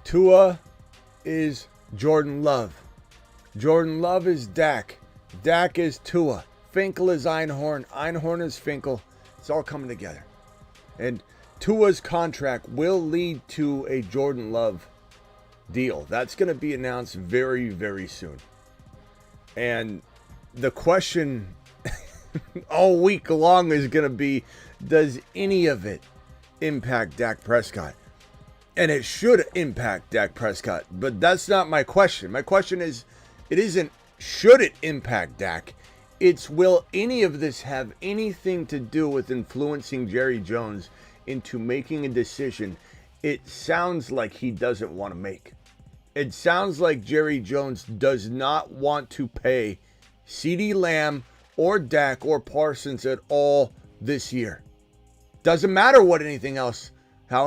Tua is Jordan Love. Jordan Love is Dak. Dak is Tua. Finkel is Einhorn. Einhorn is Finkel. It's all coming together. And Tua's contract will lead to a Jordan Love deal. That's going to be announced very, very soon. And the question all week long is going to be, does any of it impact Dak Prescott? And it should impact Dak Prescott, but that's not my question. My question is, it isn't should it impact Dak? It's will any of this have anything to do with influencing Jerry Jones into making a decision it sounds like he doesn't want to make. It sounds like Jerry Jones does not want to pay CeeDee Lamb or Dak or Parsons at all this year. Doesn't matter what how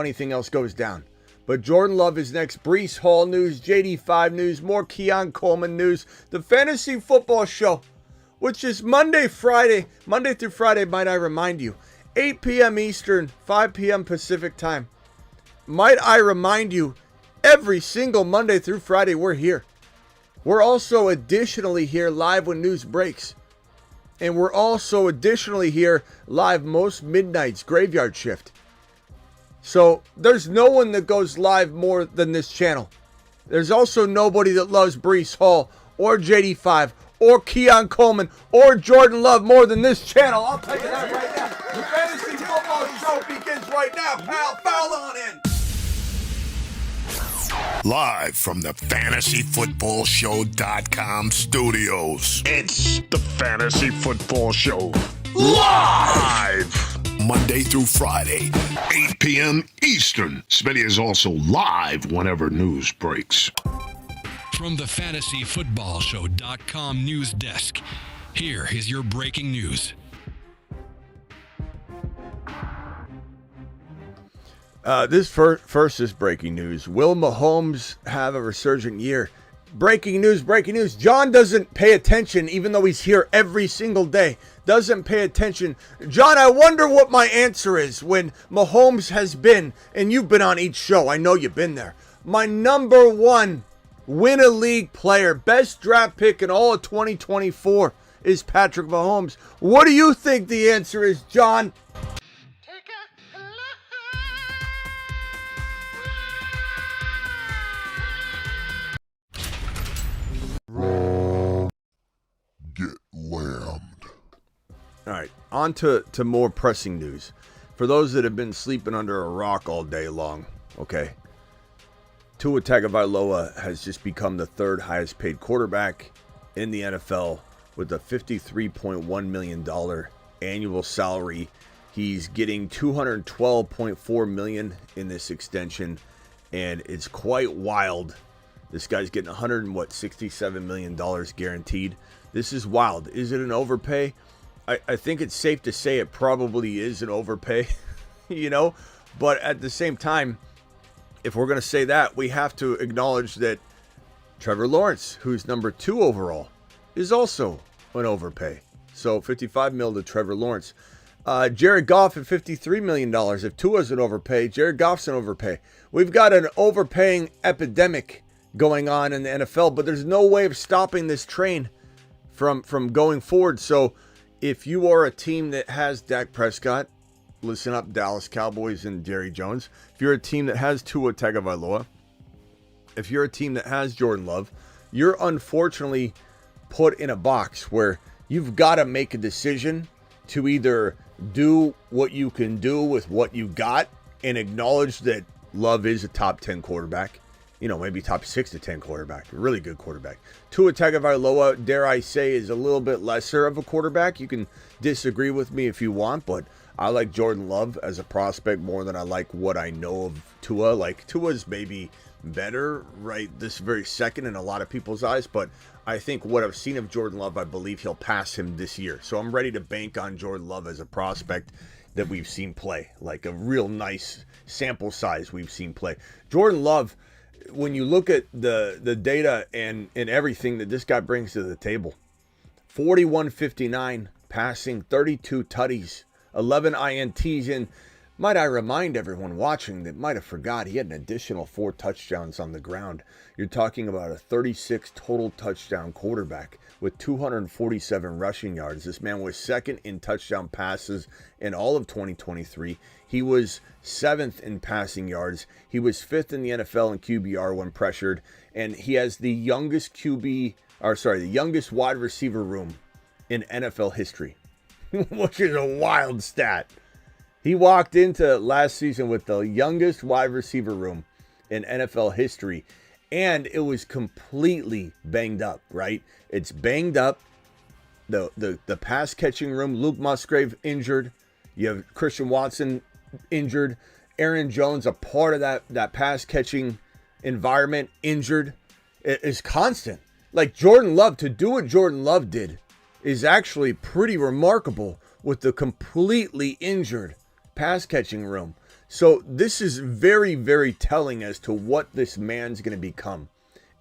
anything else goes down. But Jordan Love is next. Breece Hall news, JD5 news, more Keon Coleman news. The Fantasy Football Show, which is Monday through Friday, might I remind you. 8 p.m. Eastern, 5 p.m. Pacific time. Might I remind you, every single Monday through Friday, we're here. We're also additionally here live when news breaks. And we're also additionally here live most midnights, graveyard shift. So there's no one that goes live more than this channel. There's also nobody that loves Breece Hall or JD5 or Keon Coleman or Jordan Love more than this channel. I'll tell you that right now. The Fantasy Football Show begins right now, pal. Foul on in. Live from the FantasyFootballShow.com studios. It's the Fantasy Football Show. Live! Monday through Friday, 8 p.m. Eastern. Smitty is also live whenever news breaks. From the FantasyFootballShow.com news desk, here is your breaking news. This first is breaking news. Will Mahomes have a resurgent year? Breaking news. John doesn't pay attention, even though he's here every single day. Doesn't pay attention. John, I wonder what my answer is when Mahomes has been, and you've been on each show. I know you've been there. My number one win a league player, best draft pick in all of 2024 is Patrick Mahomes. What do you think the answer is, John? Get lammed. All right, on to more pressing news. For those that have been sleeping under a rock all day long, okay, Tua Tagovailoa has just become the third highest paid quarterback in the NFL with a $53.1 million annual salary. He's getting $212.4 million in this extension, and it's quite wild. This guy's getting $167 million guaranteed. This is wild. Is it an overpay? I think it's safe to say it probably is an overpay, but at the same time, if we're going to say that, we have to acknowledge that Trevor Lawrence, who's number 2 overall, is also an overpay. So $55 million to Trevor Lawrence. Jared Goff at $53 million. If Tua's an overpay, Jared Goff's an overpay. We've got an overpaying epidemic going on in the NFL, but there's no way of stopping this train from going forward. So if you are a team that has Dak Prescott, listen up, Dallas Cowboys and Jerry Jones. If you're a team that has Tua Tagovailoa, if you're a team that has Jordan Love, you're unfortunately put in a box where you've got to make a decision to either do what you can do with what you got and acknowledge that Love is a top 10 quarterback, maybe top 6 to 10 quarterback, a really good quarterback. Tua Tagovailoa, dare I say, is a little bit lesser of a quarterback. You can disagree with me if you want, but I like Jordan Love as a prospect more than I like what I know of Tua. Like, Tua's maybe better right this very second in a lot of people's eyes, but I think what I've seen of Jordan Love, I believe he'll pass him this year. So I'm ready to bank on Jordan Love as a prospect that we've seen play, like a real nice sample size we've seen play. Jordan Love, when you look at the data and everything that this guy brings to the table, 41.59 passing, 32 tutties, 11 INTs, and Might I remind everyone watching that might have forgot he had an additional 4 touchdowns on the ground. You're talking about a 36 total touchdown quarterback with 247 rushing yards. This man was second in touchdown passes in all of 2023. He was 7th in passing yards. He was 5th in the NFL in QBR when pressured. And he has the youngest the youngest wide receiver room in NFL history, which is a wild stat. He walked into last season with the youngest wide receiver room in NFL history, and it was completely banged up, right? It's banged up. The pass catching room, Luke Musgrave injured. You have Christian Watson injured. Aaron Jones, a part of that pass catching environment, injured. It is constant. Like Jordan Love, to do what Jordan Love did is actually pretty remarkable with the completely injured pass catching room. So this is very, very telling as to what this man's going to become.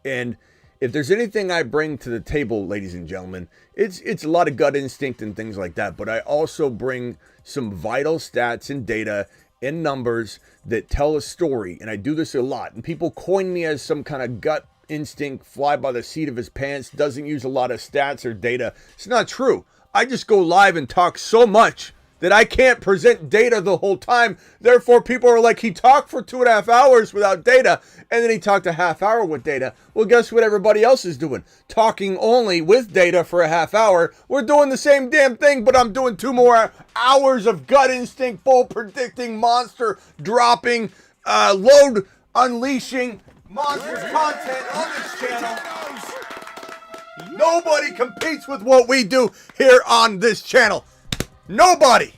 And if there's anything I bring to the table, ladies and gentlemen, it's a lot of gut instinct and things like that. But I also bring some vital stats and data and numbers that tell a story. And I do this a lot. And people coin me as some kind of gut instinct, fly by the seat of his pants, doesn't use a lot of stats or data. It's not true. I just go live and talk so much that I can't present data the whole time. Therefore, people are like, he talked for 2.5 hours without data, and then he talked a half hour with data. Well, guess what everybody else is doing? Talking only with data for a half hour. We're doing the same damn thing, but I'm doing 2 more hours of gut instinct, ball predicting, monster dropping, load unleashing, monsters content on this channel. Nobody competes with what we do here on this channel. Nobody.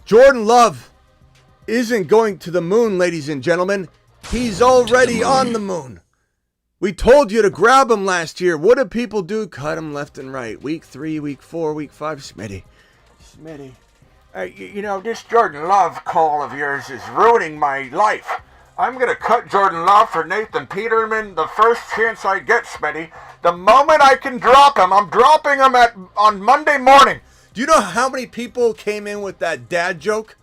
Jordan Love isn't going to the moon, ladies and gentlemen. He's already on the moon. We told you to grab him last year. What did people do? Cut him left and right. Week 3, week 4, week 5. Smitty. You know, this Jordan Love call of yours is ruining my life. I'm going to cut Jordan Love for Nathan Peterman the first chance I get, Smitty. The moment I can drop him, I'm dropping him on Monday morning. Do you know how many people came in with that dad joke?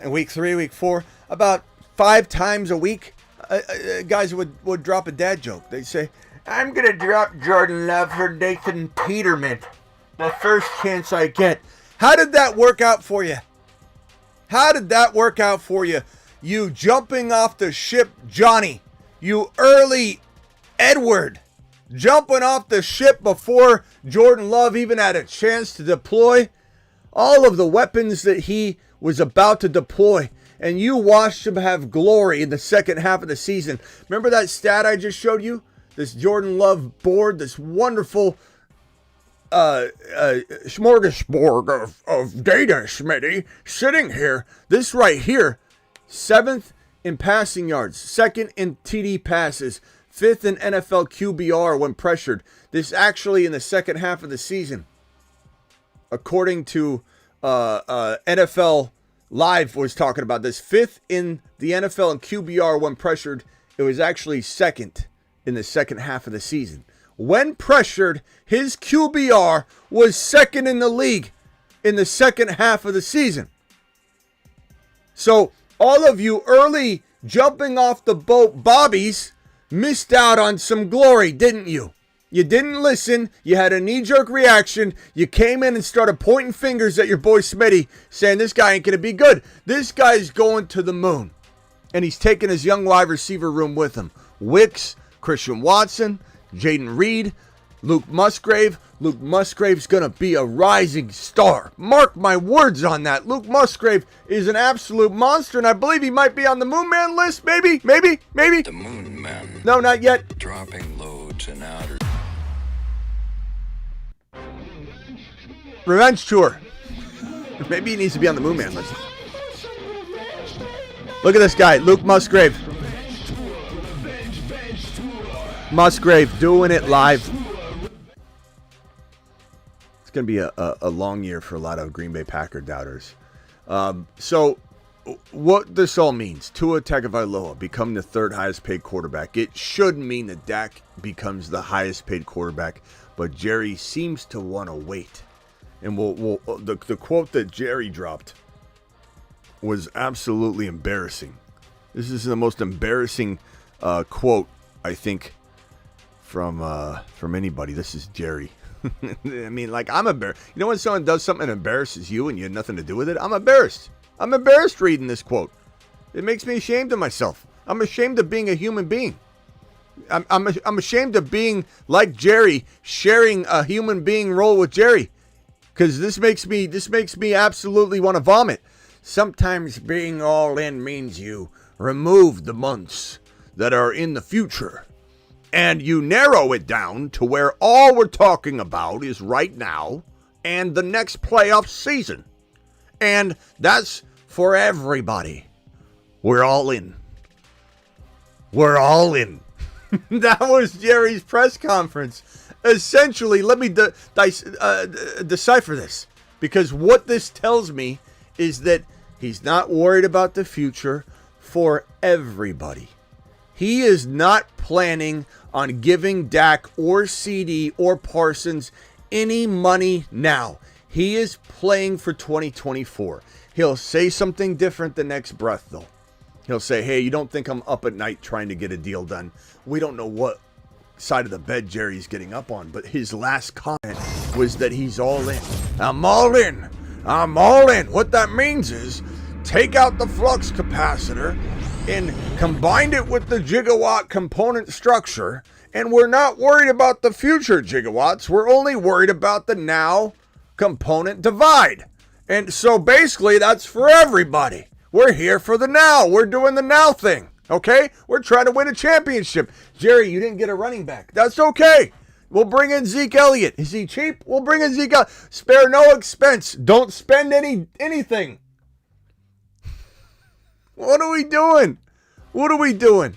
In week 3, week 4, about 5 times a week, guys would drop a dad joke. They'd say, I'm going to drop Jordan Love for Nathan Peterman the first chance I get. How did that work out for you? How did that work out for you? You jumping off the ship, Johnny. You early Edward. Jumping off the ship before Jordan Love even had a chance to deploy. All of the weapons that he was about to deploy. And you watched him have glory in the second half of the season. Remember that stat I just showed you? This Jordan Love board, this wonderful smorgasbord of data, Smitty, sitting here. This right here. 7th in passing yards, 2nd in TD passes, 5th in NFL QBR when pressured. This actually in the second half of the season, according to NFL Live was talking about this, 5th in the NFL in QBR when pressured. It was actually 2nd in the second half of the season. When pressured, his QBR was 2nd in the league in the second half of the season. So all of you early jumping off the boat bobbies missed out on some glory, didn't you? You didn't listen. You had a knee-jerk reaction. You came in and started pointing fingers at your boy Smitty, saying this guy ain't going to be good. This guy's going to the moon. And he's taking his young wide receiver room with him. Wicks, Christian Watson, Jaden Reed, Luke Musgrave. Luke Musgrave's going to be a rising star. Mark my words on that. Luke Musgrave is an absolute monster, and I believe he might be on the Moon Man list. Maybe. The Moon Man. No, not yet. Dropping loads in outer. Revenge tour. Maybe he needs to be on the Moon Man list. Look at this guy, Luke Musgrave. Musgrave doing it live. It's going to be a long year for a lot of Green Bay Packer doubters. So what this all means, Tua Tagovailoa becoming the 3rd highest paid quarterback. It should mean that Dak becomes the highest paid quarterback, but Jerry seems to want to wait And the quote that Jerry dropped was absolutely embarrassing. This is the most embarrassing quote, I think, from anybody. This is Jerry. I mean, like, I'm embarrassed. You know when someone does something that embarrasses you and you had nothing to do with it? I'm embarrassed. I'm embarrassed reading this quote. It makes me ashamed of myself. I'm ashamed of being a human being. I'm ashamed of being like Jerry, sharing a human being role with Jerry. Because this makes me absolutely want to vomit. Sometimes being all in means you remove the months that are in the future. And you narrow it down to where all we're talking about is right now and the next playoff season. And that's for everybody. We're all in. We're all in. That was Jerry's press conference. Essentially, let me decipher this. Because what this tells me is that he's not worried about the future for everybody. He is not planning on giving Dak or CD or Parsons any money now. He is playing for 2024. He'll say something different the next breath, though. He'll say, hey, you don't think I'm up at night trying to get a deal done? We don't know what side of the bed Jerry's getting up on, but his last comment was that he's all in. I'm all in. I'm all in. What that means is take out the flux capacitor and combined it with the gigawatt component structure, and we're not worried about the future gigawatts. We're only worried about the now component divide. And so basically that's for everybody. We're here for the now. We're doing the now thing, okay? We're trying to win a championship. Jerry, you didn't get a running back. That's okay. We'll bring in Zeke Elliott. Is he cheap? We'll bring in Zeke Elliott. Spare no expense. Don't spend anything. What are we doing? What are we doing?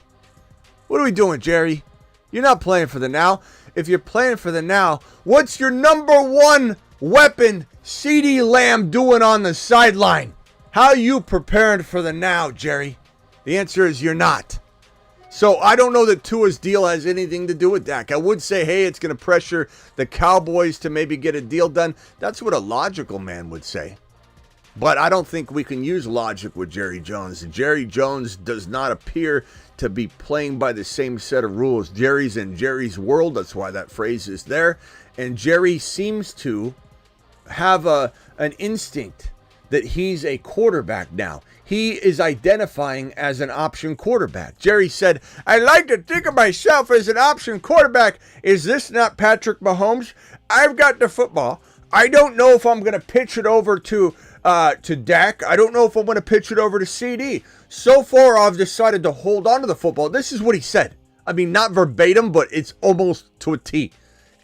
What are we doing, Jerry? You're not playing for the now. If you're playing for the now, what's your number one weapon, CeeDee Lamb, doing on the sideline? How are you preparing for the now, Jerry? The answer is you're not. So I don't know that Tua's deal has anything to do with Dak. I would say, hey, it's going to pressure the Cowboys to maybe get a deal done. That's what a logical man would say. But I don't think we can use logic with Jerry Jones. Jerry Jones does not appear to be playing by the same set of rules. Jerry's in Jerry's world. That's why that phrase is there. And Jerry seems to have an instinct that he's a quarterback now. He is identifying as an option quarterback. Jerry said, I like to think of myself as an option quarterback. Is this not Patrick Mahomes? I've got the football. I don't know if I'm going to pitch it over to Dak. I don't know if I'm going to pitch it over to CD. So far, I've decided to hold on to the football. This is what he said. I mean, not verbatim, but it's almost to a T.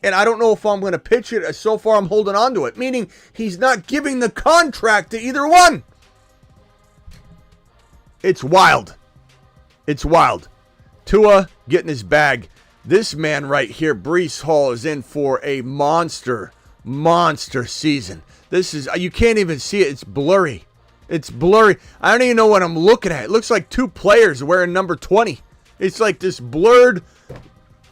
And I don't know if I'm going to pitch it. So far, I'm holding on to it. Meaning, he's not giving the contract to either one. It's wild. It's wild. Tua getting his bag. This man right here, Breece Hall, is in for a monster season. This is, you can't even see it. It's blurry. It's blurry. I don't even know what I'm looking at. It looks like two players wearing number 20. It's like this blurred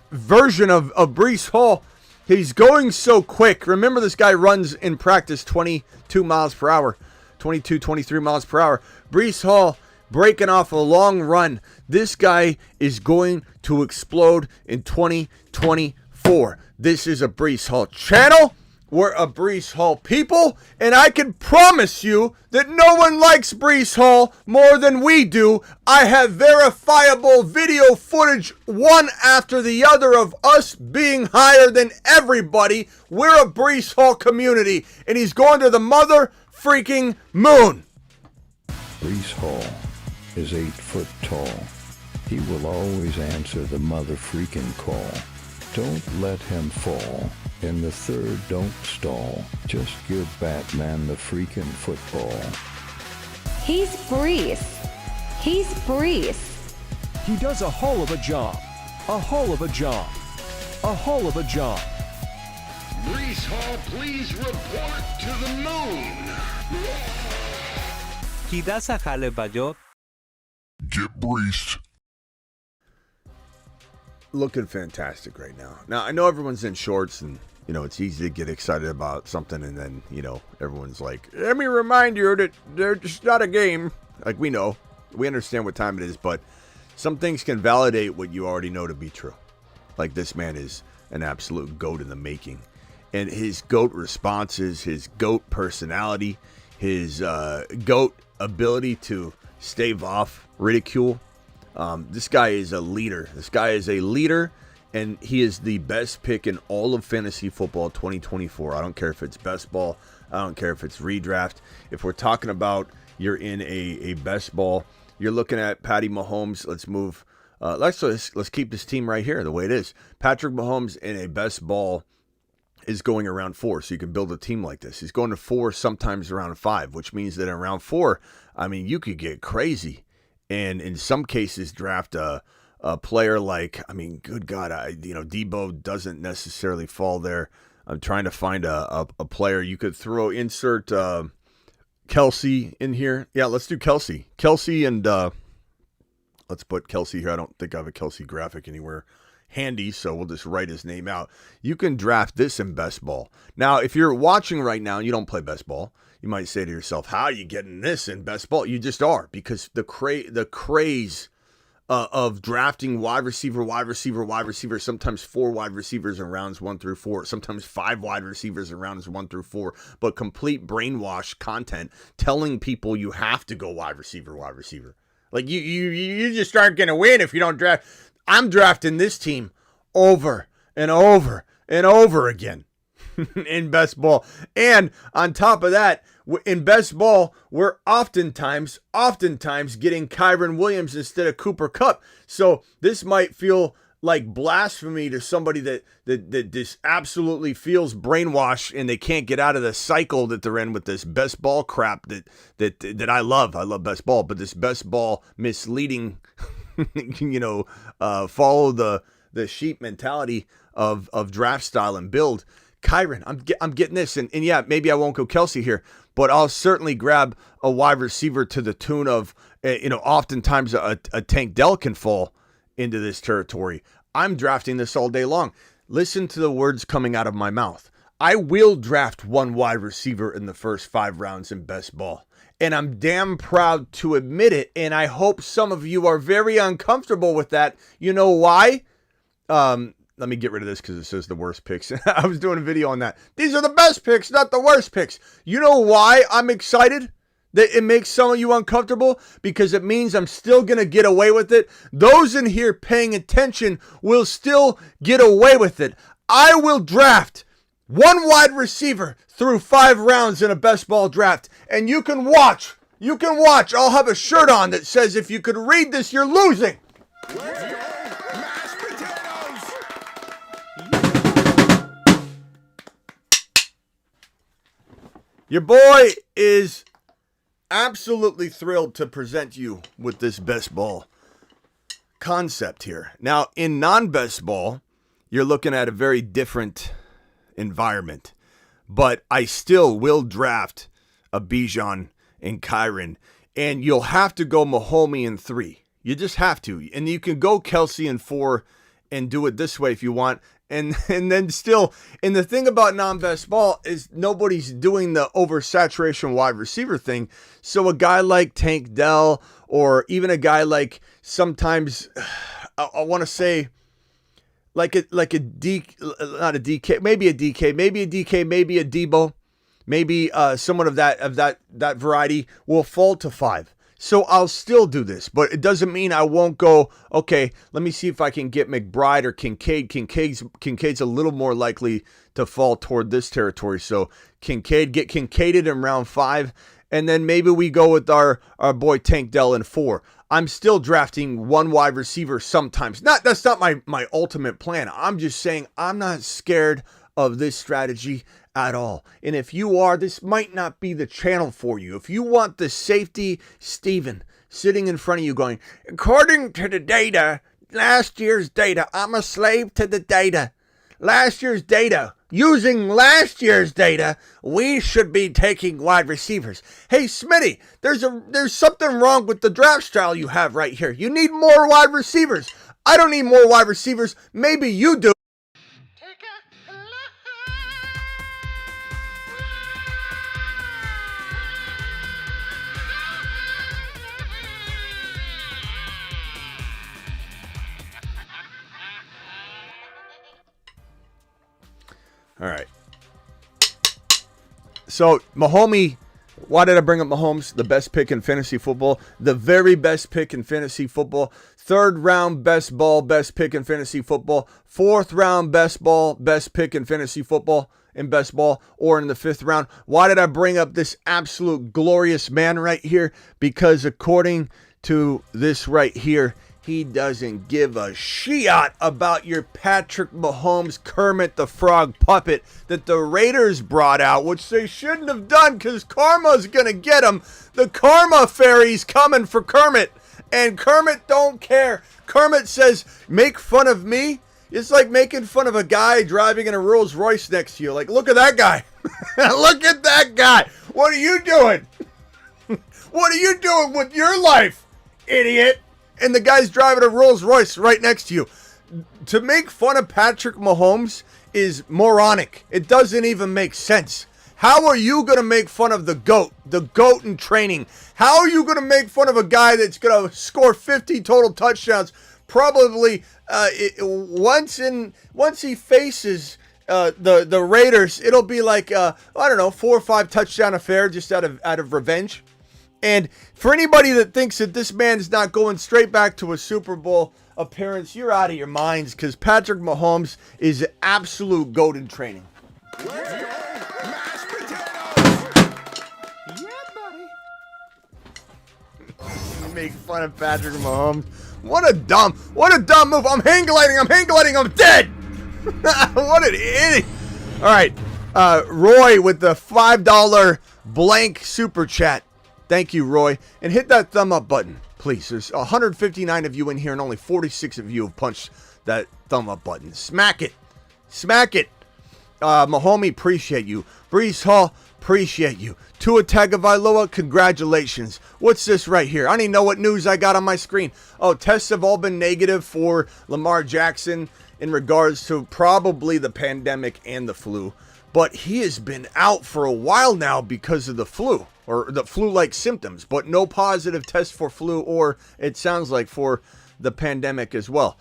version of Breece Hall. He's going so quick. Remember, this guy runs in practice 22 miles per hour, 22, 23 miles per hour. Breece Hall breaking off a long run. This guy is going to explode in 2024. This is a Breece Hall channel. We're a Breece Hall people, and I can promise you that no one likes Breece Hall more than we do. I have verifiable video footage, one after the other, of us being higher than everybody. We're a Breece Hall community, and he's going to the mother freaking moon. Breece Hall is 8 foot tall. He will always answer the mother freaking call. Don't let him fall. In the third, don't stall. Just give Batman the freaking football. He's Breece. He's Breece. He does a whole of a job. A whole of a job. A whole of a job. Breece Hall, please report to the moon. He does a jale bayot. Get Breece. Looking fantastic right now. Now, I know everyone's in shorts and You know, it's easy to get excited about something and then, you know, everyone's like, let me remind you that they're just not a game. Like, we know. We understand what time it is, but some things can validate what you already know to be true. Like, this man is an absolute GOAT in the making. And his GOAT responses, his GOAT personality, his GOAT ability to stave off ridicule. This guy is a leader. This guy is a leader. And he is the best pick in all of fantasy football 2024. I don't care if it's best ball. I don't care if it's redraft. If we're talking about you're in a best ball, you're looking at Patty Mahomes. Let's move. Let's keep this team right here the way it is. Patrick Mahomes in a best ball is going around 4, so you can build a team like this. He's going to 4, sometimes around 5, which means that in round 4, I mean, you could get crazy. And in some cases, draft a player like, I mean, good God, Debo doesn't necessarily fall there. I'm trying to find a player. You could insert Kelsey in here. Yeah, let's do Kelsey. Kelsey and let's put Kelsey here. I don't think I have a Kelsey graphic anywhere handy, so we'll just write his name out. You can draft this in best ball. Now, if you're watching right now and you don't play best ball, you might say to yourself, how are you getting this in best ball? You just are, because the craze of drafting wide receiver, sometimes 4 wide receivers in rounds 1 through 4, sometimes 5 wide receivers in rounds 1 through 4, but complete brainwash content telling people you have to go wide receiver. Like you just aren't going to win if you don't draft. I'm drafting this team over and over and over again in best ball. And on top of that, in best ball, we're oftentimes getting Kyren Williams instead of Cooper Kupp. So this might feel like blasphemy to somebody that this absolutely feels brainwashed and they can't get out of the cycle that they're in with this best ball crap that I love. I love best ball, but this best ball misleading, follow the sheep mentality of draft style and build. Kyren, I'm getting this, and yeah, maybe I won't go Kelsey here, but I'll certainly grab a wide receiver to the tune of, oftentimes a Tank Dell can fall into this territory. I'm drafting this all day long. Listen to the words coming out of my mouth. I will draft 1 wide receiver in the first 5 rounds in best ball, and I'm damn proud to admit it, and I hope some of you are very uncomfortable with that. You know why? Let me get rid of this because it says the worst picks. I was doing a video on that. These are the best picks, not the worst picks. You know why I'm excited that it makes some of you uncomfortable? Because it means I'm still going to get away with it. Those in here paying attention will still get away with it. I will draft 1 wide receiver through 5 rounds in a best ball draft. And you can watch. I'll have a shirt on that says, if you could read this, you're losing. Your boy is absolutely thrilled to present you with this best ball concept here. Now, in non-best ball, you're looking at a very different environment, but I still will draft a Bijan and Kyren, and you'll have to go Mahomes in 3. You just have to, and you can go Kelsey in 4 and do it this way if you want. And then still, and the thing about non-best ball is nobody's doing the oversaturation wide receiver thing. So a guy like Tank Dell, or even a guy like, sometimes I want to say maybe a DK, maybe a Debo, maybe someone of that variety will fall to 5. So I'll still do this, but it doesn't mean I won't go, okay, let me see if I can get McBride or Kincaid. Kincaid's a little more likely to fall toward this territory. So get Kincaided in round 5, and then maybe we go with our boy Tank Dell in 4. I'm still drafting 1 wide receiver sometimes. That's not my ultimate plan. I'm just saying I'm not scared of this strategy at all. And if you are, this might not be the channel for you. If you want the safety Steven sitting in front of you going, according to the data, last year's data, I'm a slave to the data. Last year's data, using last year's data, we should be taking wide receivers. Hey, Smitty, there's something wrong with the draft style you have right here. You need more wide receivers. I don't need more wide receivers. Maybe you do. All right. So, Mahomes, why did I bring up Mahomes? The best pick in fantasy football. The very best pick in fantasy football. 3rd round best ball, best pick in fantasy football. 4th round best ball, best pick in fantasy football. In best ball, or in the 5th round. Why did I bring up this absolute glorious man right here? Because according to this right here, he doesn't give a shit about your Patrick Mahomes Kermit the Frog puppet that the Raiders brought out, which they shouldn't have done because Karma's going to get him. The Karma Fairy's coming for Kermit, and Kermit don't care. Kermit says, make fun of me. It's like making fun of a guy driving in a Rolls Royce next to you. Like, look at that guy. Look at that guy. What are you doing? What are you doing with your life, idiot? And the guy's driving a Rolls Royce right next to you. To make fun of Patrick Mahomes is moronic. It doesn't even make sense. How are you going to make fun of the GOAT in training? How are you going to make fun of a guy that's going to score 50 total touchdowns? Probably once he faces the Raiders, it'll be like I don't know, 4 or 5 touchdown affair just out of revenge. And for anybody that thinks that this man's not going straight back to a Super Bowl appearance, you're out of your minds, because Patrick Mahomes is an absolute GOAT in training. Mashed potatoes! Yeah, buddy. Make fun of Patrick Mahomes. What a dumb move. I'm hang gliding, I'm dead. What an idiot. All right. Roy with the $5 blank super chat. Thank you, Roy. And hit that thumb up button, please. There's 159 of you in here and only 46 of you have punched that thumb up button. Smack it. Smack it. Mahomes, appreciate you. Breece Hall, appreciate you. Tua Tagovailoa, congratulations. What's this right here? I don't even know what news I got on my screen. Oh, tests have all been negative for Lamar Jackson in regards to probably the pandemic and the flu. But he has been out for a while now because of the flu, or the flu-like symptoms, but no positive test for flu, or it sounds like for the pandemic as well.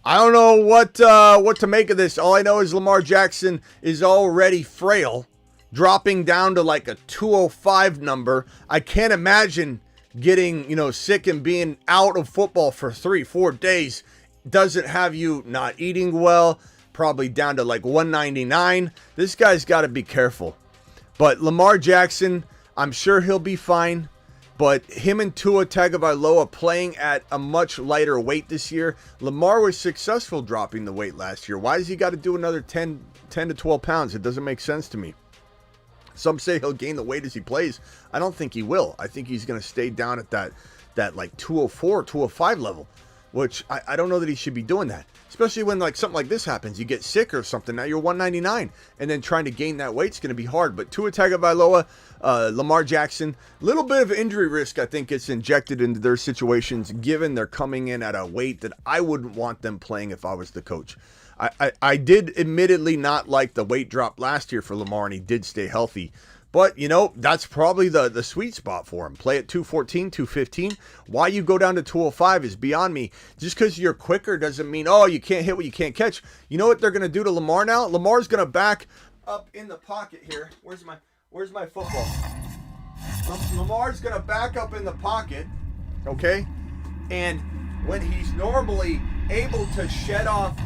I don't know what to make of this. All I know is Lamar Jackson is already frail, dropping down to like a 205 number. I can't imagine getting, sick and being out of football for 3-4 days. Doesn't have you not eating well, probably down to like 199. This guy's got to be careful. But Lamar Jackson, I'm sure he'll be fine. But him and Tua Tagovailoa playing at a much lighter weight this year. Lamar was successful dropping the weight last year. Why has he got to do another 10 to 12 pounds? It doesn't make sense to me. Some say he'll gain the weight as he plays. I don't think he will. I think he's going to stay down at that like 204, 205 level, which I don't know that he should be doing that. Especially when like something like this happens, you get sick or something. Now you're 199, and then trying to gain that weight's going to be hard. But Tua Tagovailoa, Lamar Jackson, little bit of injury risk I think gets injected into their situations, given they're coming in at a weight that I wouldn't want them playing if I was the coach. I did admittedly not like the weight drop last year for Lamar, and he did stay healthy. But, that's probably the sweet spot for him. Play at 214, 215. Why you go down to 205 is beyond me. Just because you're quicker doesn't mean, you can't hit what you can't catch. You know what they're going to do to Lamar now? Lamar's going to back up in the pocket here. Where's my football? Lamar's going to back up in the pocket, okay? And when he's normally able to shed off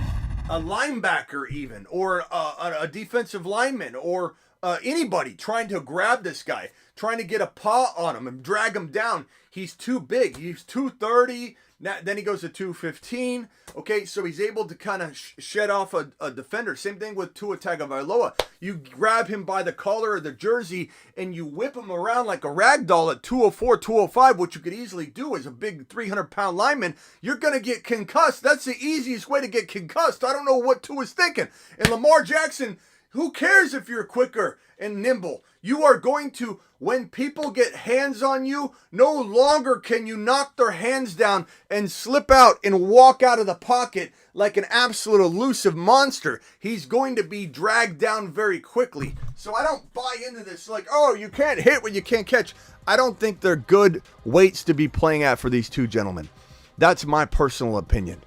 a linebacker even, or a defensive lineman, or anybody trying to grab this guy, trying to get a paw on him and drag him down, he's too big. He's 230. Then he goes to 215. Okay, so he's able to kind of shed off a defender. Same thing with Tua Tagovailoa. You grab him by the collar of the jersey and you whip him around like a rag doll at 204, 205, which you could easily do as a big 300-pound lineman. You're going to get concussed. That's the easiest way to get concussed. I don't know what Tua's thinking. And Lamar Jackson, who cares if you're quicker and nimble? You are going to, when people get hands on you, no longer can you knock their hands down and slip out and walk out of the pocket like an absolute elusive monster. He's going to be dragged down very quickly. So I don't buy into this like, you can't hit what you can't catch. I don't think they're good weights to be playing at for these two gentlemen. That's my personal opinion.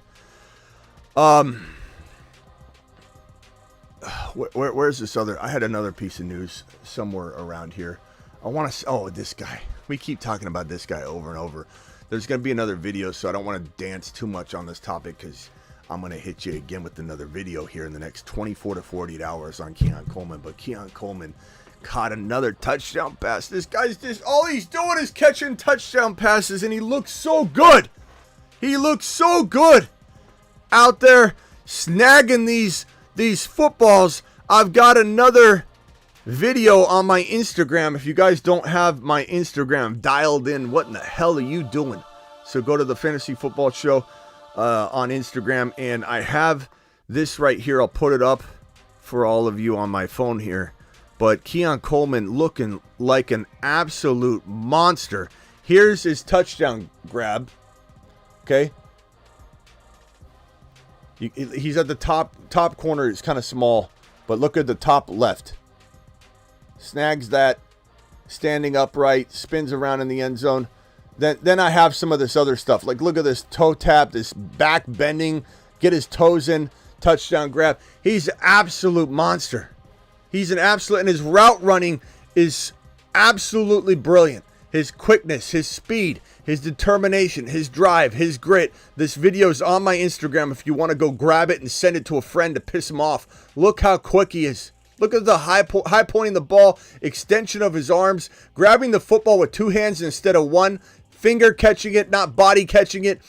where's this other? I had another piece of news somewhere around here. I want to. Oh, this guy. We keep talking about this guy over and over. There's going to be another video, so I don't want to dance too much on this topic because I'm going to hit you again with another video here in the next 24 to 48 hours on Keon Coleman. But Keon Coleman caught another touchdown pass. This guy's just, all he's doing is catching touchdown passes, and he looks so good. He looks so good out there snagging these footballs. I've got another video on my Instagram. If you guys don't have my Instagram dialed in, what in the hell are you doing? So go to the Fantasy Football Show on Instagram, and I have this right here. I'll put it up for all of you on my phone here. But Keon Coleman looking like an absolute monster. Here's his touchdown grab. Okay. He's at the top corner. It's kind of small, but look at the top left. Snags that, standing upright, spins around in the end zone. Then I have some of this other stuff. Like, look at this toe tap, this back bending, get his toes in, touchdown grab. He's an absolute monster. He's an absolute, and his route running is absolutely brilliant. His quickness, his speed, his determination, his drive, his grit. This video's on my Instagram if you want to go grab it and send it to a friend to piss him off. Look how quick he is. Look at the high pointing the ball, extension of his arms, grabbing the football with two hands instead of one, finger catching it, not body catching it.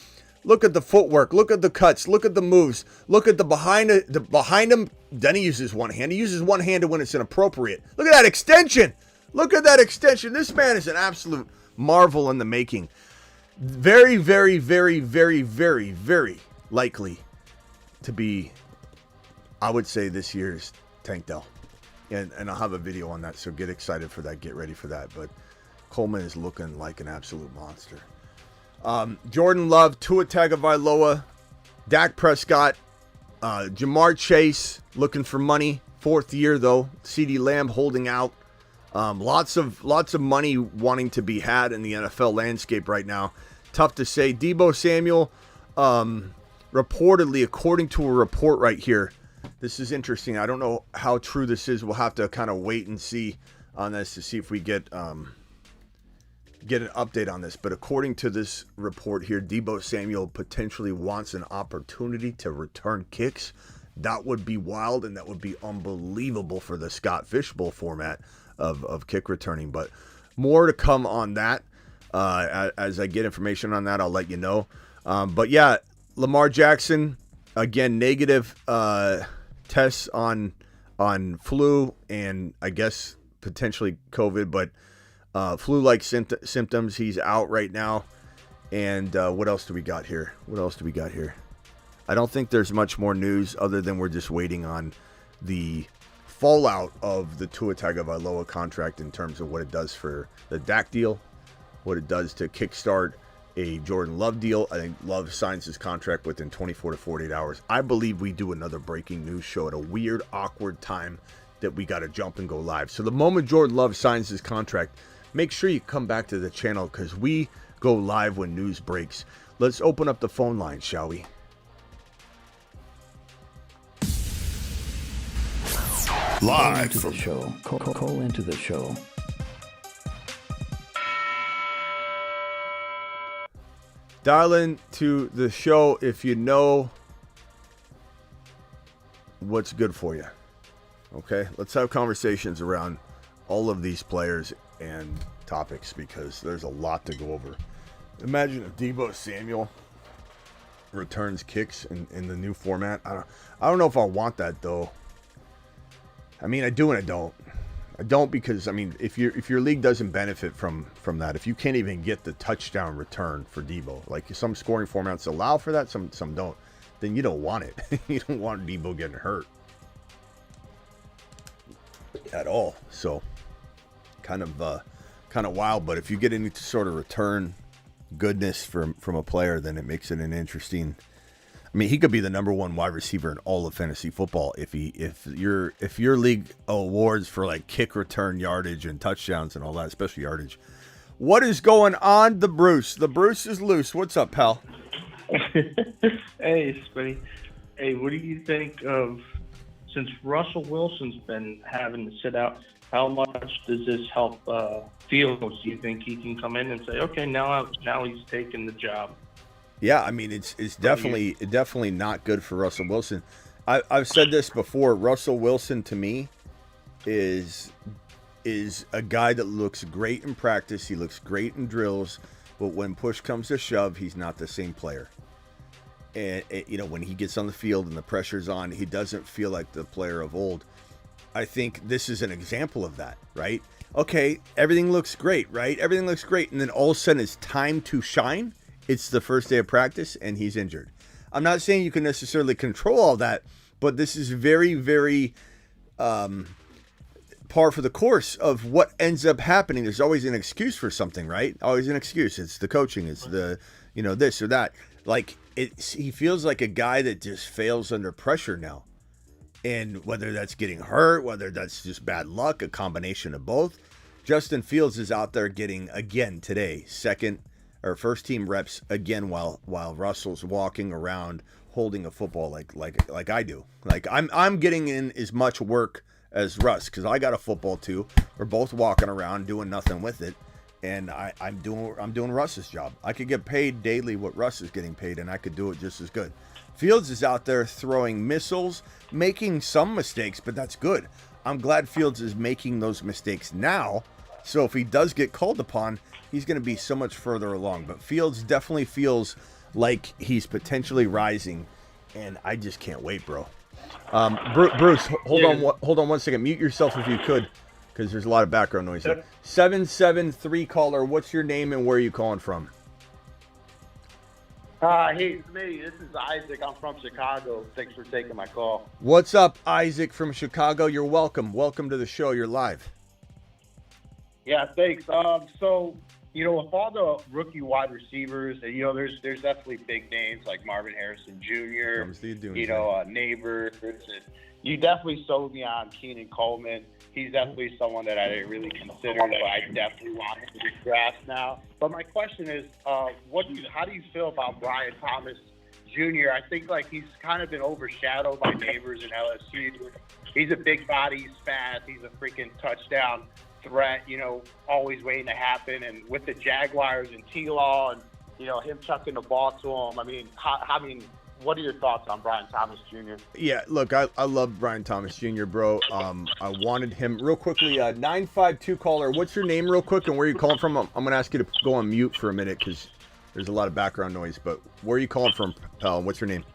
Look at the footwork. Look at the cuts. Look at the moves. Look at the behind him. Then he uses one hand. He uses one hand when it's inappropriate. Look at that extension. Look at that extension. This man is an absolute marvel in the making. Very, very, very, very, very, very likely to be, I would say, this year's Tank Dell. And I'll have a video on that, so get excited for that. Get ready for that. But Coleman is looking like an absolute monster. Jordan Love, Tua Tagovailoa, Dak Prescott, Jamar Chase looking for money. 4th year, though. CeeDee Lamb holding out. Lots of money wanting to be had in the NFL landscape right now. Tough to say. Deebo Samuel, reportedly, according to a report right here, this is interesting. I don't know how true this is. We'll have to kind of wait and see on this to see if we get an update on this. But according to this report here, Deebo Samuel potentially wants an opportunity to return kicks. That would be wild, and that would be unbelievable for the Scott Fishbowl format of kick returning. But more to come on that. As I get information on that, I'll let you know. But yeah, Lamar Jackson, again, negative tests on flu and I guess potentially COVID, but flu-like symptoms. He's out right now. And what else do we got here? I don't think there's much more news other than we're just waiting on the fallout of the Tua Tagovailoa contract in terms of what it does for the Dak deal, what it does to kickstart a Jordan Love deal. I think Love signs his contract within 24 to 48 hours. I believe we do another breaking news show at a weird, awkward time that we got to jump and go live. So the moment Jordan Love signs his contract, make sure you come back to the channel because we go live when news breaks. Let's open up the phone line, shall we? Live into the show. Call into the show. Dial in to the show if you know what's good for you. Okay, let's have conversations around all of these players and topics because there's a lot to go over. Imagine if Deebo Samuel returns kicks in the new format. I don't know if I want that though. I mean, I do and I don't. I don't because, I mean, if your league doesn't benefit from that, if you can't even get the touchdown return for Deebo, like some scoring formats allow for that, some don't, then you don't want it. You don't want Deebo getting hurt at all. So kind of wild. But if you get any sort of return goodness from a player, then it makes it an interesting. I mean, he could be the number one wide receiver in all of fantasy football if your league awards for like kick return yardage and touchdowns and all that, especially yardage. What is going on, the Bruce? The Bruce is loose. What's up, pal? Hey, Smitty. Hey, what do you think of since Russell Wilson's been having to sit out, how much does this help Fields? Do you think he can come in and say, okay, now he's taking the job? Yeah, I mean, it's definitely not good for Russell Wilson. I've said this before. Russell Wilson to me is a guy that looks great in practice. He looks great in drills, but when push comes to shove, he's not the same player. And when he gets on the field and the pressure's on, he doesn't feel like the player of old. I think this is an example of that, right? Okay, everything looks great, right? Everything looks great, and then all of a sudden it's time to shine. It's the first day of practice, and he's injured. I'm not saying you can necessarily control all that, but this is very, very par for the course of what ends up happening. There's always an excuse for something, right? Always an excuse. It's the coaching. It's the, this or that. Like, he feels like a guy that just fails under pressure now. And whether that's getting hurt, whether that's just bad luck, a combination of both, Justin Fields is out there getting, again today, first team reps again while Russell's walking around holding a football like I do. Like I'm getting in as much work as Russ because I got a football too. We're both walking around doing nothing with it, and I'm doing Russ's job. I could get paid daily what Russ is getting paid, and I could do it just as good. Fields is out there throwing missiles, making some mistakes, but that's good. I'm glad Fields is making those mistakes now. So if he does get called upon, he's going to be so much further along. But Fields definitely feels like he's potentially rising, and I just can't wait, bro. Bruce, hold on 1 second. Mute yourself if you could, because there's a lot of background noise there. 773 caller, what's your name and where are you calling from? Hey, Smitty, this is Isaac. I'm from Chicago. Thanks for taking my call. What's up, Isaac from Chicago? You're welcome. Welcome to the show. You're live. Yeah, thanks. So, with all the rookie wide receivers, and, there's definitely big names like Marvin Harrison Jr., Neighbors. And you definitely sold me on Keon Coleman. He's definitely someone that I didn't really consider, but I definitely want him to get drafted now. But my question is, how do you feel about Brian Thomas Jr.? I think he's kind of been overshadowed by Neighbors and LSU. He's a big body, he's fast, he's a freaking touchdown threat, always waiting to happen. And with the Jaguars and T-Law and, him chucking the ball to him, what are your thoughts on Brian Thomas Jr.? Yeah, look, I love Brian Thomas Jr., bro. I wanted him real quickly. 952 caller, what's your name real quick and where are you calling from? I'm going to ask you to go on mute for a minute because there's a lot of background noise. But where are you calling from, pal? What's your name?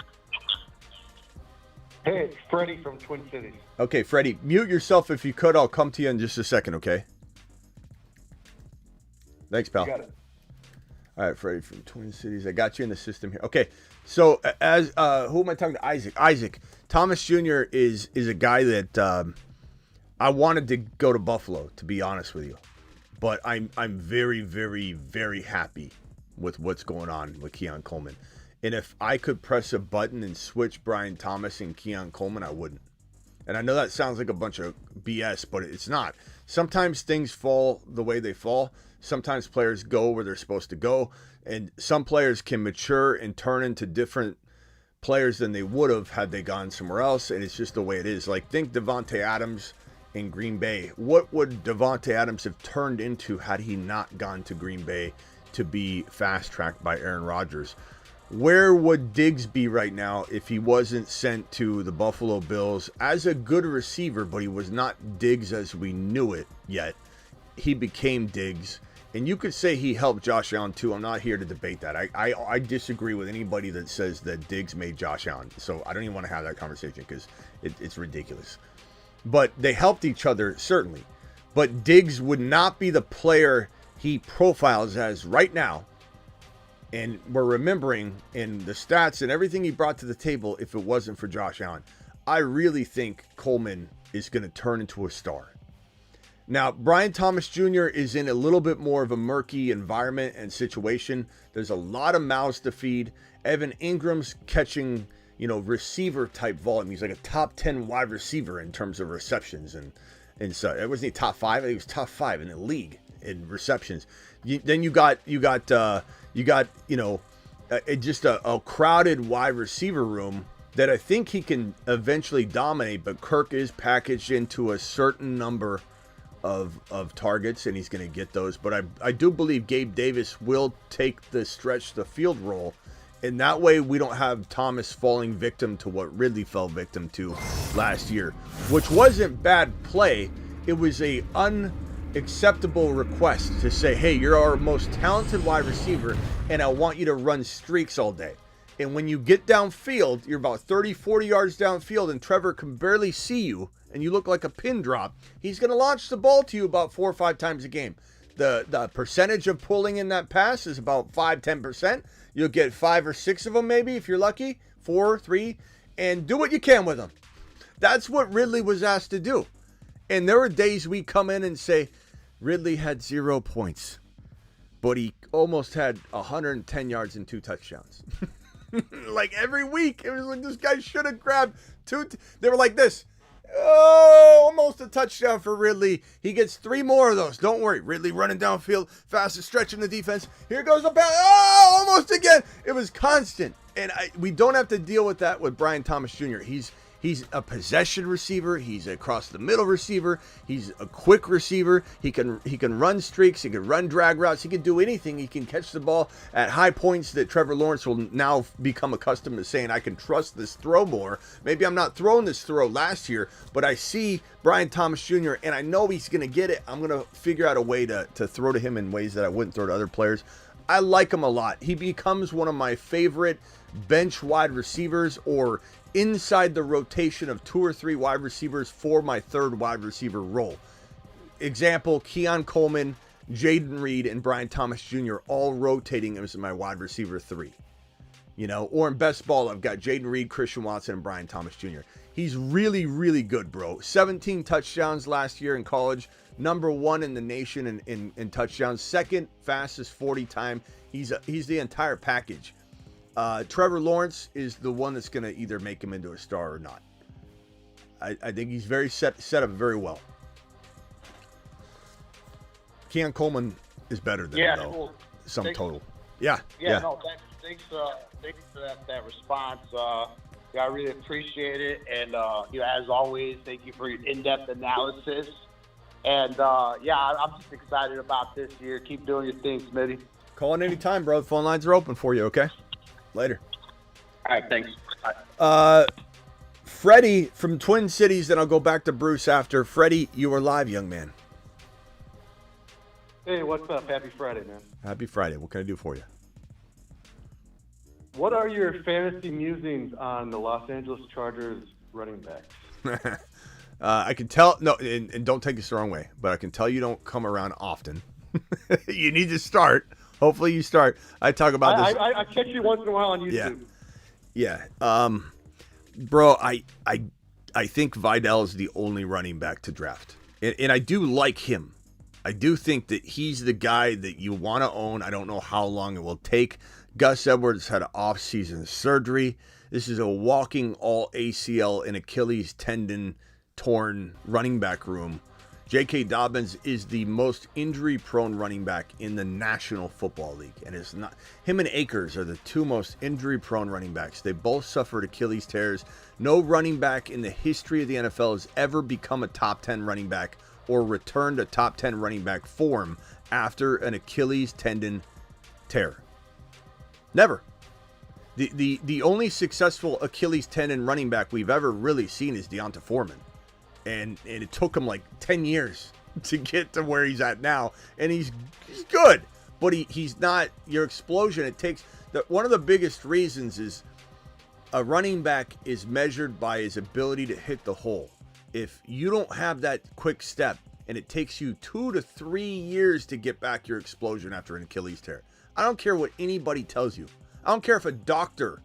Hey, it's Freddie from Twin Cities. Okay, Freddie, mute yourself if you could. I'll come to you in just a second, okay? Thanks, pal. You got it. All right, Freddie from Twin Cities. I got you in the system here. Okay, so as who am I talking to? Isaac. Thomas Jr. is a guy that I wanted to go to Buffalo, to be honest with you. But I'm very, very, very happy with what's going on with Keon Coleman. And if I could press a button and switch Brian Thomas and Keon Coleman, I wouldn't. And I know that sounds like a bunch of BS, but it's not. Sometimes things fall the way they fall. Sometimes players go where they're supposed to go. And some players can mature and turn into different players than they would have had they gone somewhere else. And it's just the way it is. Like, think Devontae Adams in Green Bay. What would Devontae Adams have turned into had he not gone to Green Bay to be fast-tracked by Aaron Rodgers? Where would Diggs be right now if he wasn't sent to the Buffalo Bills as a good receiver, but he was not Diggs as we knew it yet? He became Diggs. And you could say he helped Josh Allen too. I'm not here to debate that. I disagree with anybody that says that Diggs made Josh Allen. So I don't even want to have that conversation because it's ridiculous. But they helped each other, certainly. But Diggs would not be the player he profiles as right now. And we're remembering in the stats and everything he brought to the table if it wasn't for Josh Allen. I really think Coleman is going to turn into a star. Now, Brian Thomas Jr. is in a little bit more of a murky environment and situation. There's a lot of mouths to feed. Evan Ingram's catching, receiver type volume. He's like a top 10 wide receiver in terms of receptions. And so it wasn't he top 5. He was top 5 in the league in receptions. Then you got just a crowded wide receiver room that I think he can eventually dominate, but Kirk is packaged into a certain number of targets, and he's going to get those. But I do believe Gabe Davis will take the stretch the field role, and that way we don't have Thomas falling victim to what Ridley fell victim to last year, which wasn't bad play. It was a unacceptable request to say, hey, you're our most talented wide receiver, and I want you to run streaks all day. And when you get downfield, you're about 30, 40 yards downfield, and Trevor can barely see you, and you look like a pin drop, he's going to launch the ball to you about 4 or 5 times a game. The percentage of pulling in that pass is about 5-10%. You'll get 5 or 6 of them maybe if you're lucky, 4, 3, and do what you can with them. That's what Ridley was asked to do. And there were days we come in and say, Ridley had 0 points, but he almost had 110 yards and 2 touchdowns. Like every week, it was like this guy should have grabbed 2. They were like this. Oh, almost a touchdown for Ridley. He gets 3 more of those. Don't worry. Ridley running downfield, fastest stretch in the defense. Here goes the pass. Oh, almost again. It was constant. And we don't have to deal with that with Brian Thomas Jr. He's a possession receiver. He's a across the middle receiver. He's a quick receiver. He can run streaks. He can run drag routes. He can do anything. He can catch the ball at high points that Trevor Lawrence will now become accustomed to saying, I can trust this throw more. Maybe I'm not throwing this throw last year, but I see Brian Thomas Jr. and I know he's going to get it. I'm going to figure out a way to throw to him in ways that I wouldn't throw to other players. I like him a lot. He becomes one of my favorite bench wide receivers or inside the rotation of 2 or 3 wide receivers for my third wide receiver role. Example, Keon Coleman, Jaden Reed, and Brian Thomas Jr. all rotating as my wide receiver 3. Or in best ball, I've got Jaden Reed, Christian Watson, and Brian Thomas Jr. He's really, really good, bro. 17 touchdowns last year in college. Number 1 in the nation in touchdowns. Second fastest 40 time. He's the entire package. Trevor Lawrence is the one that's going to either make him into a star or not. I think he's very set up very well. Keon Coleman is better than him, though. Well, total. Yeah. No, thanks for that response. I really appreciate it. And, as always, thank you for your in-depth analysis. And, I'm just excited about this year. Keep doing your thing, Smitty. Call in any time, bro. The phone lines are open for you, okay? Later. All right, thanks. Freddie from Twin Cities, then I'll go back to Bruce after. Freddie, you are live, young man. Hey, what's up? Happy Friday, man. Happy Friday. What can I do for you? What are your fantasy musings on the Los Angeles Chargers running backs? I can tell, no, and don't take this the wrong way, but I can tell you don't come around often. You need to start. Hopefully you start. I talk about this. I catch you once in a while on YouTube. Yeah. Bro, I think Vidal is the only running back to draft. And I do like him. I do think that he's the guy that you want to own. I don't know how long it will take. Gus Edwards had an off-season surgery. This is a walking all ACL and Achilles tendon torn running back room. J.K. Dobbins is the most injury-prone running back in the National Football League. And it's not him and Akers are the 2 most injury-prone running backs. They both suffered Achilles tears. No running back in the history of the NFL has ever become a top 10 running back or returned to top 10 running back form after an Achilles tendon tear. Never. The only successful Achilles tendon running back we've ever really seen is Deonta Foreman. And it took him like 10 years to get to where he's at now. And he's good, but he's not your explosion. It takes one of the biggest reasons is a running back is measured by his ability to hit the hole. If you don't have that quick step and it takes you 2 to 3 years to get back your explosion after an Achilles tear, I don't care what anybody tells you. I don't care if a doctor,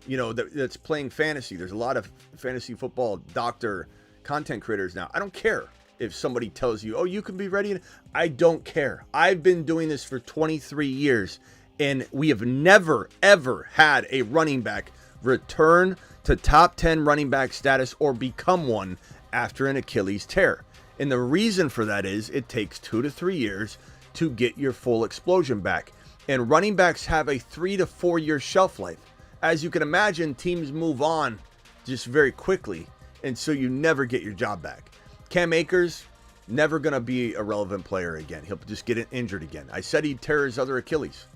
that's playing fantasy. There's a lot of fantasy football doctor content creators now. I don't care if somebody tells you, oh, you can be ready. I don't care. I've been doing this for 23 years, and we have never, ever had a running back return to top 10 running back status or become one after an Achilles tear. And the reason for that is it takes 2 to 3 years to get your full explosion back. And running backs have a 3 to 4 year shelf life. as you can imagine, teams move on just very quickly, and so you never get your job back. Cam Akers, never going to be a relevant player again. He'll just get injured again. I said he'd tear his other Achilles.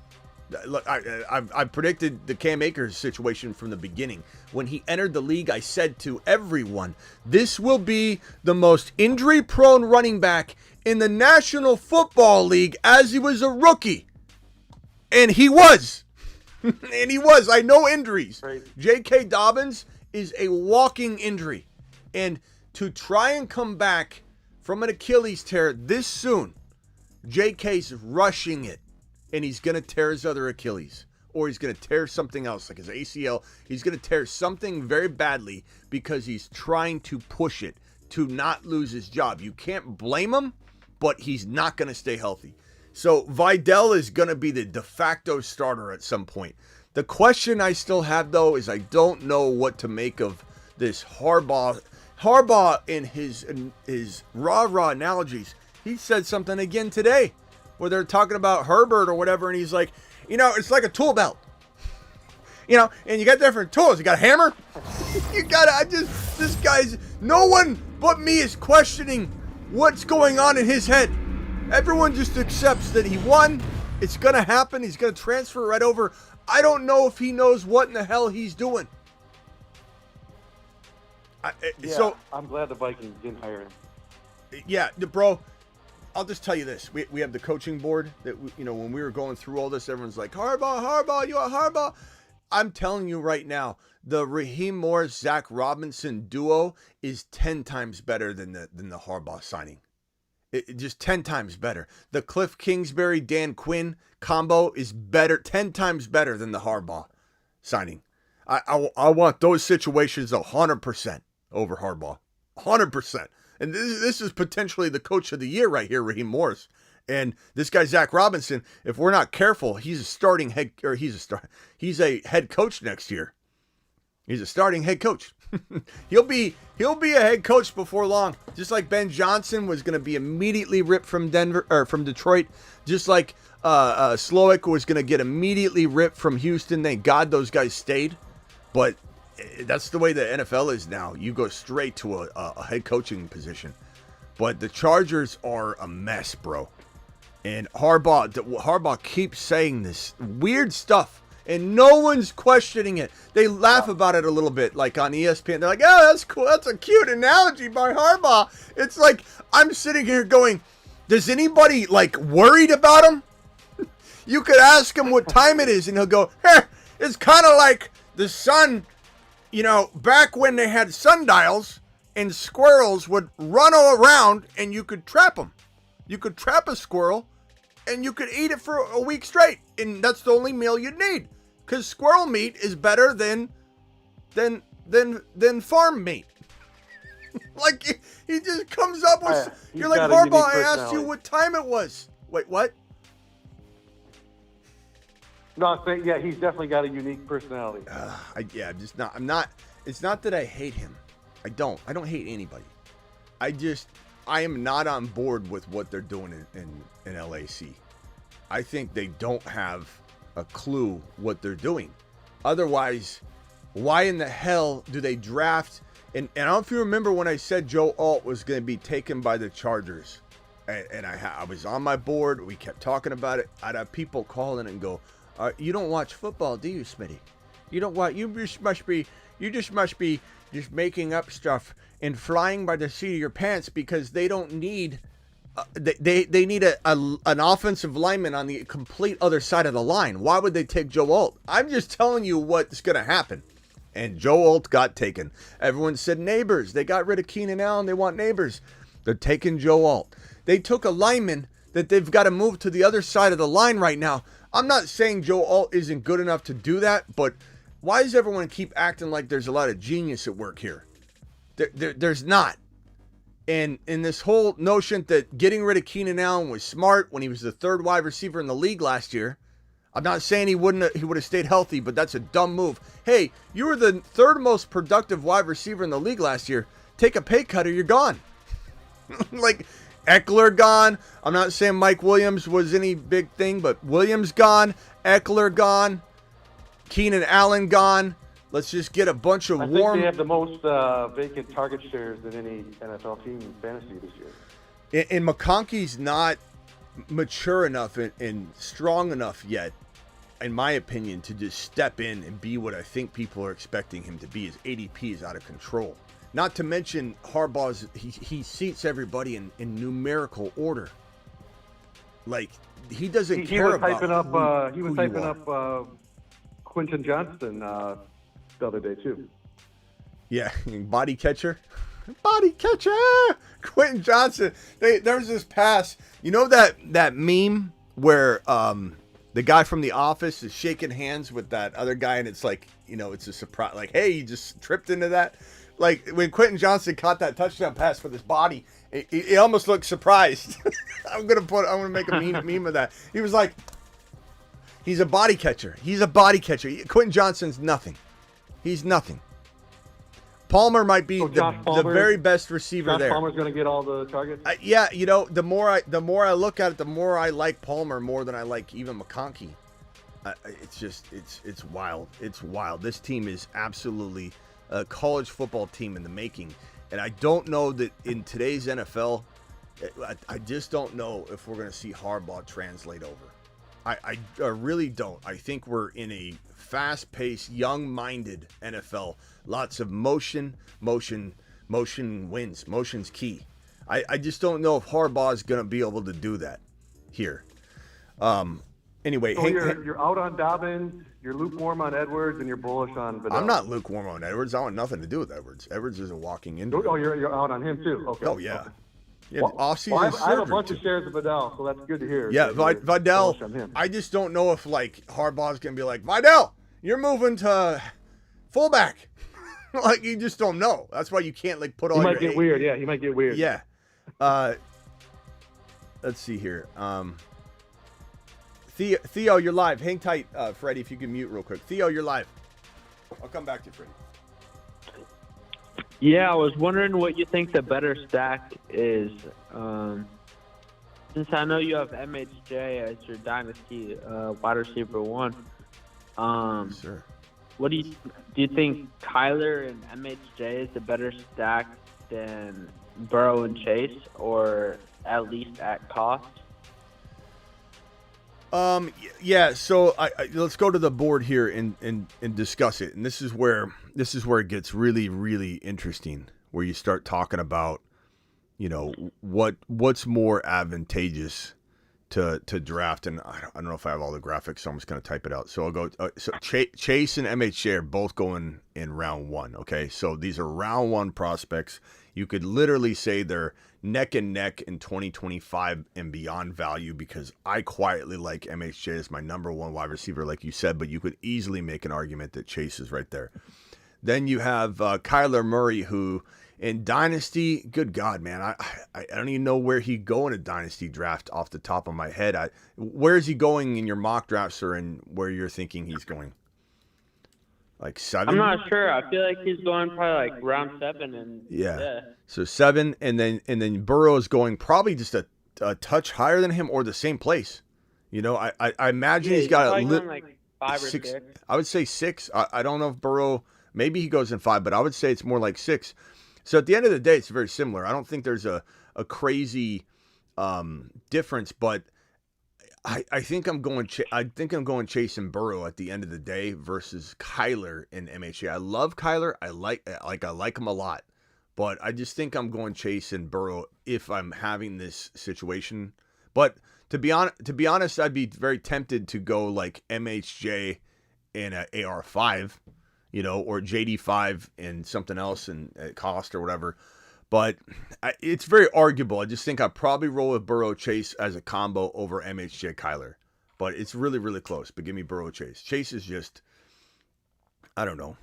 Look, I predicted the Cam Akers situation from the beginning. When he entered the league, I said to everyone, this will be the most injury-prone running back in the National Football League as he was a rookie. And he was. And he was. I know injuries. Right. J.K. Dobbins is a walking injury. And to try and come back from an Achilles tear this soon, J.K.'s rushing it. And he's going to tear his other Achilles. Or he's going to tear something else, like his ACL. He's going to tear something very badly because he's trying to push it to not lose his job. You can't blame him, but he's not going to stay healthy. So Vidal is going to be the de facto starter at some point. The question I still have, though, is I don't know what to make of this Harbaugh. Harbaugh, in his rah-rah analogies, he said something again today where they're talking about Herbert or whatever, and he's like, it's like a tool belt. And you got different tools. You got a hammer. No one but me is questioning what's going on in his head. Everyone just accepts that he won. It's going to happen. He's going to transfer right over. I don't know if he knows what in the hell he's doing. So I'm glad the Vikings didn't hire him. Yeah, bro. I'll just tell you this. We have the coaching board that, when we were going through all this, everyone's like, Harbaugh, you are Harbaugh. I'm telling you right now, the Raheem Morris, Zach Robinson duo is 10 times better than the Harbaugh signing. Just 10 times better. The Cliff Kingsbury, Dan Quinn combo is better, 10 times better than the Harbaugh signing. I want those situations 100% over Harbaugh. 100%. And this is potentially the coach of the year right here, Raheem Morris. And this guy, Zach Robinson, if we're not careful, he's a head coach next year. He's a starting head coach. He'll be a head coach before long. Just like Ben Johnson was going to be immediately ripped from Detroit. Just like Slowick was going to get immediately ripped from Houston. Thank God those guys stayed. But that's the way the NFL is now. You go straight to a head coaching position. But the Chargers are a mess, bro. And Harbaugh keeps saying this weird stuff, and no one's questioning it. They laugh about it a little bit, like on ESPN. They're like, oh, that's cool. That's a cute analogy by Harbaugh. It's like, I'm sitting here going, does anybody, worried about him? You could ask him what time it is, and he'll go, it's kind of like the sun, back when they had sundials, and squirrels would run all around, and you could trap them. You could trap a squirrel, and you could eat it for a week straight, and that's the only meal you'd need, because squirrel meat is better than farm meat. He just comes up with. You're like, Harbaugh, I asked you what time it was. Wait, what? No, I'm saying, he's definitely got a unique personality. I'm not. It's not that I hate him. I don't hate anybody. I am not on board with what they're doing in LAC. I think they don't have a clue what they're doing. Otherwise, why in the hell do they draft? And I don't know if you remember when I said Joe Alt was going to be taken by the Chargers. And I was on my board. We kept talking about it. I'd have people call in and go, you don't watch football, do you, Smitty? You don't watch. You just must be just making up stuff and flying by the seat of your pants because they don't need. They need an offensive lineman on the complete other side of the line. Why would they take Joe Alt? I'm just telling you what's going to happen. And Joe Alt got taken. Everyone said Neighbors. They got rid of Keenan Allen. They want Neighbors. They're taking Joe Alt. They took a lineman that they've got to move to the other side of the line right now. I'm not saying Joe Alt isn't good enough to do that, but why does everyone keep acting like there's a lot of genius at work here? There's not. And in this whole notion that getting rid of Keenan Allen was smart when he was the third wide receiver in the league last year, I'm not saying he would have stayed healthy, but that's a dumb move. Hey, you were the third most productive wide receiver in the league last year. Take a pay cut or you're gone. Eckler gone. I'm not saying Mike Williams was any big thing, but Williams gone. Eckler gone. Keenan Allen gone. Let's just get a bunch of I think they have the most vacant target shares than any NFL team in fantasy this year. And McConkey's not mature enough and strong enough yet, in my opinion, to just step in and be what I think people are expecting him to be. His ADP is out of control. Not to mention Harbaugh's, he seats everybody in numerical order. Like, he doesn't care about He was typing up Quentin Johnston the other day, too. Yeah, body catcher. Body catcher! Quentin Johnson. There was this pass. You know that meme where the guy from The Office is shaking hands with that other guy, and it's like, it's a surprise. Like, hey, you just tripped into that. Like, when Quentin Johnson caught that touchdown pass with his body, he almost looked surprised. I'm gonna make a meme of that. He was like, he's a body catcher. He's a body catcher. Quentin Johnson's nothing. He's nothing. Palmer might be the very best receiver there. Palmer's going to get all the targets? Yeah, the more I look at it, the more I like Palmer more than I like even McConkey. It's wild. It's wild. This team is absolutely a college football team in the making. And I don't know that in today's NFL, I just don't know if we're going to see Harbaugh translate over. I really don't. I think we're in a fast-paced, young-minded NFL. Lots of motion wins. Motion's key. I just don't know if Harbaugh is going to be able to do that here. Anyway, so you're out on Dobbins, you're lukewarm on Edwards, and you're bullish on Vidal. I'm not lukewarm on Edwards. I want nothing to do with Edwards. Edwards is a walking injury. Oh, you're out on him too. Okay. Oh yeah. Okay. Yeah, off-season I have a bunch of shares of Vidal, so that's good to hear. Yeah, Vidal. I just don't know if Harbaugh's gonna be like, Vidal, you're moving to fullback. Like, you just don't know. That's why you can't put all. He might get weird. Yeah, he might get weird. Yeah. Let's see here. Theo, you're live. Hang tight, Freddie. If you can mute real quick. Theo, you're live. I'll come back to you, Freddie. Yeah, I was wondering what you think the better stack is. Since I know you have MHJ as your Dynasty wide receiver 1. Sure. What do you think Kyler and MHJ is a better stack than Burrow and Chase, or at least at cost? Yeah, so let's go to the board here and discuss it. And this is where it gets really, really interesting, where you start talking about, what's more advantageous to draft. And I don't know if I have all the graphics, so I'm just going to type it out. So I'll go. So Chase and MHJ are both going in round 1. Okay, so these are round 1 prospects. You could literally say they're neck and neck in 2025 and beyond value, because I quietly like MHJ as my number 1 wide receiver, like you said, but you could easily make an argument that Chase is right there. Then you have Kyler Murray, who in Dynasty, good God, man, I don't even know where he'd go in a Dynasty draft off the top of my head. Where is he going in your mock drafts, or in where you're thinking he's going? Like 7? I'm not sure. I feel like he's going probably round 7, and yeah. So 7, and then Burrow is going probably just a touch higher than him, or the same place. I imagine he's got a 5 or 6. I would say 6. I don't know if Burrow, maybe he goes in 5, but I would say it's more like 6. So at the end of the day, it's very similar. I don't think there's a crazy difference, but I think I'm going Chase and Burrow at the end of the day versus Kyler and MHA. I love Kyler. I like him a lot, but I just think I'm going Chase and Burrow if I'm having this situation. But to be honest, I'd be very tempted to go like MHJ and an AR5, or JD5 and something else and at cost or whatever. But it's very arguable. I just think I'd probably roll with Burrow Chase as a combo over MHJ Kyler. But it's really, really close. But give me Burrow Chase. Chase is just, I don't know.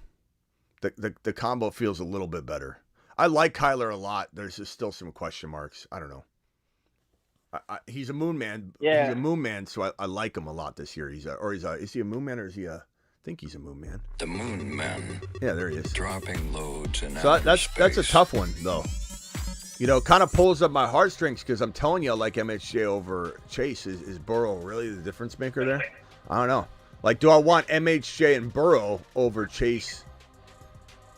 The combo feels a little bit better. I like Kyler a lot. There's just still some question marks. I don't know. He's a moon man. Yeah. He's a moon man, so I like him a lot this year. Is he a moon man, or is he a... I think he's a moon man. The moon man. Yeah, there he is. Dropping loads in so that's a tough one, though. Kind of pulls up my heartstrings, because I'm telling you, I like MHJ over Chase. Is Burrow really the difference maker there? I don't know. Like, do I want MHJ and Burrow over Chase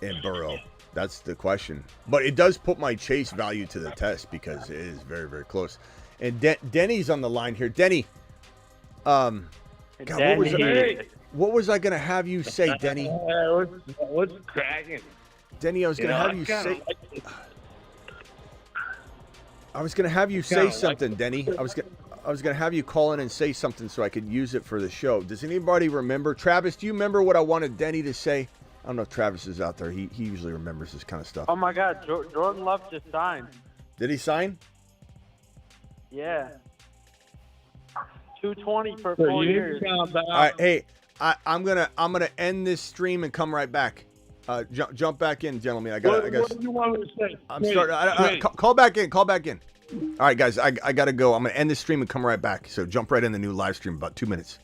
and Burrow? That's the question. But it does put my Chase value to the test because it is very, very close. And Denny's on the line here. Denny, God, what was I going to have you say, Denny? What's cracking? Denny, I was going to have you say... I was going to have you say something, Denny. I was going to have you call in and say something so I could use it for the show. Does anybody remember? Travis, do you remember what I wanted Denny to say? I don't know if Travis is out there. He usually remembers this kind of stuff. Oh, my God. Jordan Love just signed. Did he sign? Yeah. $220 for 4 years. All right, hey, I'm gonna end this stream and come right back. Jump back in, gentlemen. What do you want me to say? I'm starting. Call back in. Call back in. All right, guys. I gotta go. I'm gonna end this stream and come right back. So jump right in the new live stream about 2 minutes.